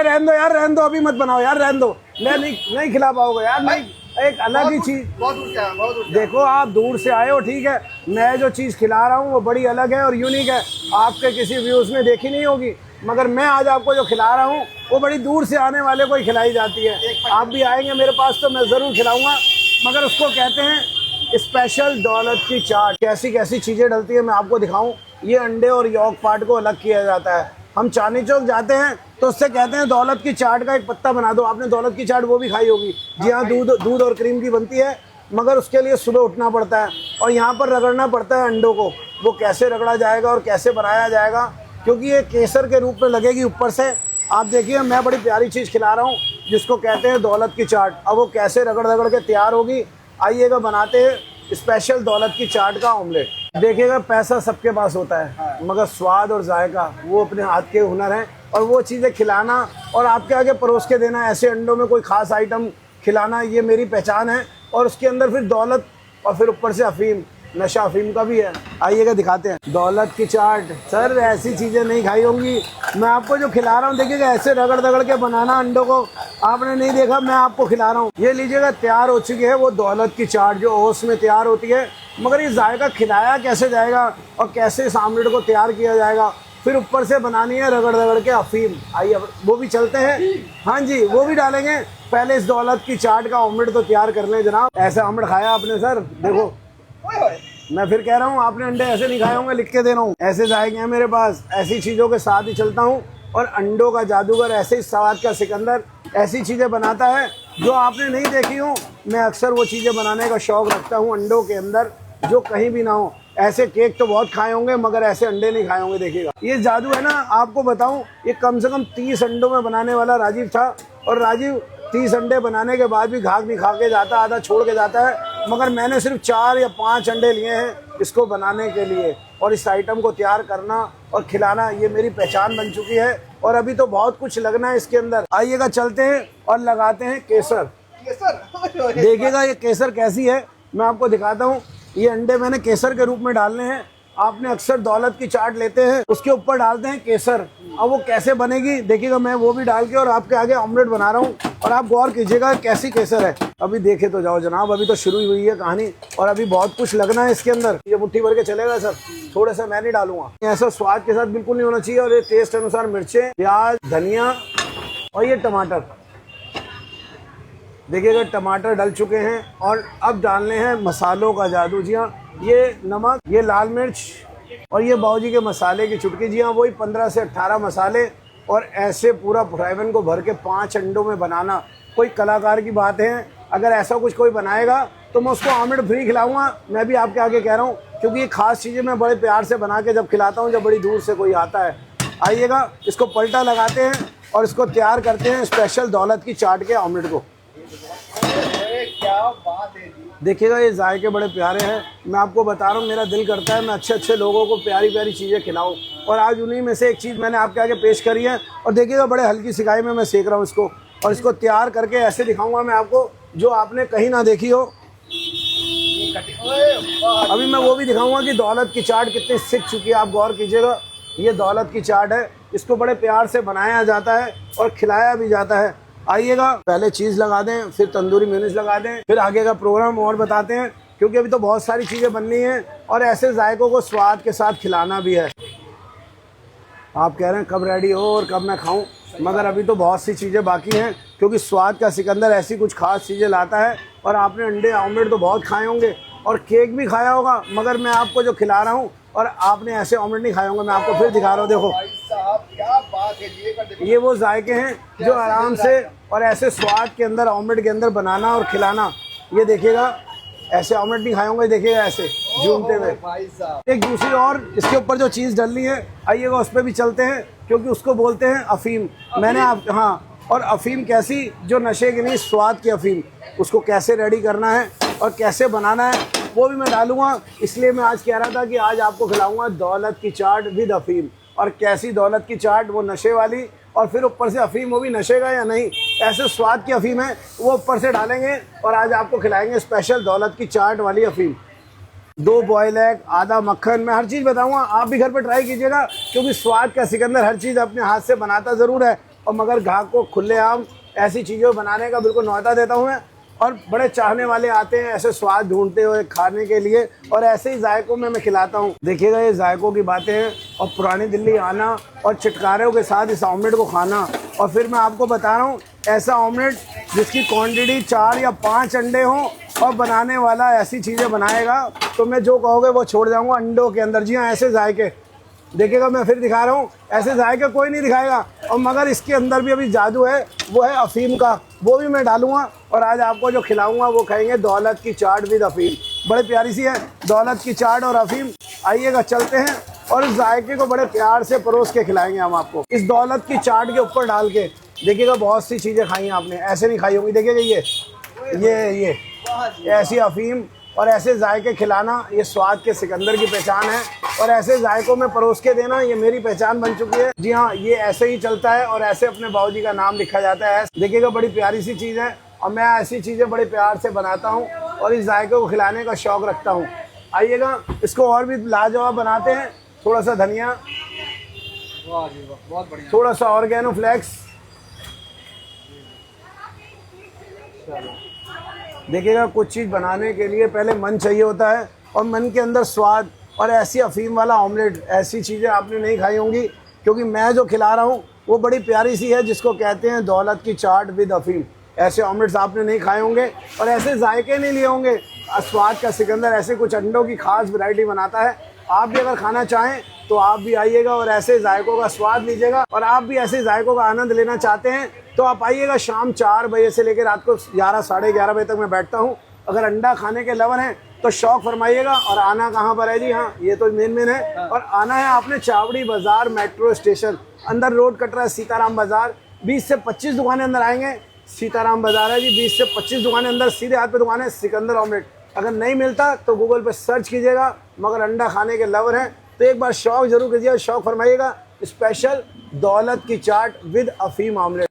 रहने दो यार, रहने दो, अभी मत बनाओ यार, रहने दो, नहीं खिला पाओगे यार, नहीं। एक अलग ही चीज, बहुत दूर क्या, बहुत दूर। देखो आप दूर से आए हो, ठीक है, मैं जो चीज़ खिला रहा हूँ वो बड़ी अलग है और यूनिक है, आपके किसी व्यूज़ में देखी नहीं होगी, मगर मैं आज आपको जो खिला रहा हूँ वो बड़ी दूर से आने वाले को ही खिलाई जाती है। आप भी आएंगे मेरे पास तो मैं ज़रूर खिलाऊंगा, मगर उसको कहते हैं स्पेशल दौलत की चाट। कैसी कैसी चीज़ें डलती है मैं आपको दिखाऊँ। ये अंडे और यॉक पार्ट को अलग किया जाता है। हम चांदनी चौक जाते हैं तो उससे कहते हैं दौलत की चाट का एक पत्ता बना दो। आपने दौलत की चाट वो भी खाई होगी, जी हाँ, दूध और क्रीम की बनती है, मगर उसके लिए सुबह उठना पड़ता है और यहाँ पर रगड़ना पड़ता है अंडों को। वो कैसे रगड़ा जाएगा और कैसे बनाया जाएगा, क्योंकि ये केसर के रूप में लगेगी ऊपर से। आप देखिए, मैं बड़ी प्यारी चीज़ खिला रहा हूँ जिसको कहते हैं दौलत की चाट। अब वो कैसे रगड़ रगड़ के तैयार होगी, आइएगा बनाते हैं स्पेशल दौलत की चाट का ऑमलेट। देखिएगा, पैसा सबके पास होता है, मगर स्वाद और जायका वो अपने हाथ के हुनर हैं, और वो चीज़ें खिलाना और आपके आगे परोस के देना, ऐसे अंडों में कोई ख़ास आइटम खिलाना, ये मेरी पहचान है। और उसके अंदर फिर दौलत और फिर ऊपर से अफीम, नशा अफीम का भी है। आइएगा दिखाते हैं दौलत की चाट। सर ऐसी चीज़ें नहीं खाई होंगी, मैं आपको जो खिला रहा हूँ देखिएगा, ऐसे रगड़ रगड़ के बनाना अंडों को आपने नहीं देखा, मैं आपको खिला रहा हूँ। ये लीजिएगा, तैयार हो चुकी है वो दौलत की चाट जो ओस में तैयार होती है। मगर ये जायका खिलाया कैसे जाएगा और कैसे इस आमलेट को तैयार किया जाएगा, फिर ऊपर से बनानी है रगड़ रगड़ के अफीम। आइए वो भी चलते हैं, हाँ जी वो भी डालेंगे। पहले इस दौलत की चाट का ऑमलेट तो तैयार कर लें जनाब। ऐसा ऑमलेट खाया आपने सर? देखो मैं फिर कह रहा हूँ, आपने अंडे ऐसे नहीं खाए होंगे, लिख के दे रहा हूँ, ऐसे जाएंगे हैं मेरे पास। ऐसी चीज़ों के साथ ही चलता हूँ, और अंडों का जादूगर, ऐसे ही स्वाद का सिकंदर ऐसी चीज़ें बनाता है जो आपने नहीं देखी हो। मैं अक्सर वो चीज़ें बनाने का शौक़ रखता हूँ अंडों के अंदर जो कहीं भी ना हो। ऐसे केक तो बहुत खाए होंगे, मगर ऐसे अंडे नहीं खाए होंगे। देखिएगा, ये जादू है ना। आपको बताऊं, ये कम से कम 30 अंडों में बनाने वाला राजीव था, और राजीव 30 अंडे बनाने के बाद भी घाक नहीं खा के जाता, आधा छोड़ के जाता है। मगर मैंने सिर्फ 4 या 5 अंडे लिए हैं इसको बनाने के लिए, और इस आइटम को तैयार करना और खिलाना ये मेरी पहचान बन चुकी है। और अभी तो बहुत कुछ लगना है इसके अंदर। आइएगा चलते हैं और लगाते हैं केसर। देखिएगा ये केसर कैसी है, मैं आपको दिखाता हूँ। ये अंडे मैंने केसर के रूप में डालने हैं। आपने अक्सर दौलत की चाट लेते हैं, उसके ऊपर डालते हैं केसर। अब वो कैसे बनेगी देखिएगा, मैं वो भी डाल के और आपके आगे ऑमलेट बना रहा हूँ, और आप गौर कीजिएगा कैसी केसर है। अभी देखे तो जाओ जनाब, अभी तो शुरू ही हुई है कहानी, और अभी बहुत कुछ लगना है इसके अंदर। ये मुट्ठी भर के चलेगा सर, थोड़ा सा मैं नहीं डालूंगा, ऐसा स्वाद के साथ बिल्कुल नहीं होना चाहिए। और ये टेस्ट अनुसार मिर्चें, प्याज, धनिया और ये टमाटर। देखिएगा टमाटर डल चुके हैं, और अब डालने हैं मसालों का जादू। जी हाँ, ये नमक, ये लाल मिर्च और ये बाऊजी के मसाले की चुटकी। जी हाँ, वही 15 से 18 मसाले, और ऐसे पूरा फ्राइवन को भर के 5 अंडों में बनाना कोई कलाकार की बात है। अगर ऐसा कुछ कोई बनाएगा तो मैं उसको ऑमलेट फ्री खिलाऊंगा। मैं भी आपके आगे कह रहा हूँ, क्योंकि ये खास चीज़ें मैं बड़े प्यार से बना के जब खिलाता हूँ, जब बड़ी दूर से कोई आता है। आइएगा, इसको पलटा लगाते हैं और इसको तैयार करते हैं स्पेशल दौलत की चाट के ऑमलेट को। क्या बात है जी। देखिएगा, ये जायके बड़े प्यारे हैं। मैं आपको बता रहा हूँ, मेरा दिल करता है मैं अच्छे अच्छे लोगों को प्यारी प्यारी चीज़ें खिलाऊं, और आज उन्हीं में से एक चीज़ मैंने आपके आगे पेश करी है। और देखिएगा, बड़े हल्की सिकाई में मैं सेक रहा हूँ इसको, और इसको तैयार करके ऐसे दिखाऊंगा मैं आपको जो आपने कहीं ना देखी हो। अभी मैं वो भी दिखाऊंगा कि दौलत की चाट कितनी सीख चुकी है। आप गौर कीजिएगा, ये दौलत की चाट है, इसको बड़े प्यार से बनाया जाता है और खिलाया भी जाता है। आइएगा, पहले चीज़ लगा दें, फिर तंदूरी मेयोनीज लगा दें, फिर आगे का प्रोग्राम और बताते हैं, क्योंकि अभी तो बहुत सारी चीज़ें बननी हैं और ऐसे जायकों को स्वाद के साथ खिलाना भी है। आप कह रहे हैं कब रेडी हो और कब मैं खाऊं, मगर अभी तो बहुत सी चीज़ें बाकी हैं, क्योंकि स्वाद का सिकंदर ऐसी कुछ खास चीज़ें लाता है। और आपने अंडे ऑमलेट तो बहुत खाए होंगे और केक भी खाया होगा, मगर मैं आपको जो खिला रहा हूँ, और आपने ऐसे ऑमलेट नहीं खाए होंगे। मैं आपको फिर दिखा रहा हूँ, देखो क्या बात है। ये वो जायके हैं जो आराम से और ऐसे स्वाद के अंदर ऑमलेट के अंदर बनाना और खिलाना। ये देखिएगा, ऐसे ऑमलेट नहीं खाए होंगे, देखिएगा ऐसे झूमते हुए। एक दूसरी और इसके ऊपर जो चीज़ डलनी है, आइएगा उस पर भी चलते हैं, क्योंकि उसको बोलते हैं अफीम। मैंने आप, हाँ, और अफीम कैसी, जो नशे की नहीं, स्वाद की अफीम। उसको कैसे रेडी करना है और कैसे बनाना है वो भी मैं डालूंगा। इसलिए मैं आज कह रहा था कि आज आपको खिलाऊंगा दौलत की चाट विद अफीम। और कैसी दौलत की चाट, वो नशे वाली, और फिर ऊपर से अफीम, वो भी नशे का या नहीं, ऐसे स्वाद की अफीम है, वो ऊपर से डालेंगे। और आज आपको खिलाएंगे स्पेशल दौलत की चाट वाली अफीम। 2 बॉयल एग, आधा मक्खन, मैं हर चीज़ बताऊंगा, आप भी घर पर ट्राई कीजिएगा, क्योंकि स्वाद का सिकंदर हर चीज़ अपने हाथ से बनाता ज़रूर है, और मगर ग्राहक को खुलेआम ऐसी चीज़ें बनाने का बिल्कुल न्योता देता हूँ मैं। और बड़े चाहने वाले आते हैं ऐसे स्वाद ढूंढते हुए खाने के लिए, और ऐसे ही जायकों में मैं खिलाता हूँ। देखिएगा ये जायकों की बातें हैं, और पुरानी दिल्ली आना और चटकारों के साथ इस ऑमलेट को खाना। और फिर मैं आपको बता रहा हूँ ऐसा ऑमलेट जिसकी क्वांटिटी 4 या 5 अंडे हों, और बनाने वाला ऐसी चीज़ें बनाएगा तो मैं जो कहोगे वो छोड़ जाऊँगा अंडों के अंदर। जी हाँ, ऐसे जायके देखिएगा, मैं फिर दिखा रहा हूँ, ऐसे जायके कोई नहीं दिखाएगा। और मगर इसके अंदर भी अभी जादू है, वो है अफीम का, वो भी मैं डालूंगा। और आज आपको जो खिलाऊंगा वो खाएंगे दौलत की चाट विद अफीम। बड़े प्यारी सी है दौलत की चाट और अफीम। आइएगा चलते हैं और इस जायके को बड़े प्यार से परोस के खिलाएंगे हम आपको। इस दौलत की चाट के ऊपर डाल के देखिएगा, बहुत सी चीज़ें खाई हैं आपने, ऐसे नहीं खाई होंगी। देखिएगा ये ऐसी अफीम और ऐसे जायके खिलाना, ये स्वाद के सिकंदर की पहचान है। और ऐसे जायकों में परोस के देना, ये मेरी पहचान बन चुकी है। जी हाँ, ये ऐसे ही चलता है और ऐसे अपने बाबूजी का नाम लिखा जाता है। देखिएगा, बड़ी प्यारी सी चीज़ है, और मैं ऐसी चीज़ें बड़े प्यार से बनाता हूँ और इस जायके को खिलाने का शौक़ रखता हूँ। आइएगा, इसको और भी लाजवाब बनाते हैं। थोड़ा सा धनिया, बहुत बढ़िया। थोड़ा सा ऑर्गेनो फ्लेक्स। देखिएगा, कुछ चीज़ बनाने के लिए पहले मन चाहिए होता है, और मन के अंदर स्वाद। और ऐसी अफीम वाला ऑमलेट, ऐसी चीज़ें आपने नहीं खाई होंगी, क्योंकि मैं जो खिला रहा हूँ वो बड़ी प्यारी सी है, जिसको कहते हैं दौलत की चाट विद अफीम। ऐसे ऑमलेट्स आपने नहीं खाए होंगे और ऐसे जायके नहीं लिए होंगे। स्वाद का सिकंदर ऐसे कुछ अंडों की खास वैरायटी बनाता है। आप भी अगर खाना चाहें तो आप भी आइएगा और ऐसे जायकों का स्वाद लीजिएगा। और आप भी ऐसे जायकों का आनंद लेना चाहते हैं तो आप आइएगा। शाम 4 बजे से लेकर रात को 11 साढ़े 11 बजे तक मैं बैठता हूँ। अगर अंडा खाने के लवर हैं तो शौक फरमाइएगा। और आना कहाँ पर है जी? हाँ, ये तो मेन है। और आना है आपने चावड़ी बाज़ार मेट्रो स्टेशन, अंदर रोड कट रहा है सीताराम बाज़ार। 20 से 25 दुकानें अंदर आएंगे। सीताराम बाज़ार है जी, 20 से 25 दुकानें अंदर, सीधे हाथ पे दुकान है सिकंदर ऑमलेट। अगर नहीं मिलता तो गूगल पे सर्च कीजिएगा। मगर अंडा खाने के लवर हैं तो एक बार शौक जरूर कीजिए, शौक फरमाइएगा। स्पेशल दौलत की चाट विद अफीम ऑमलेट।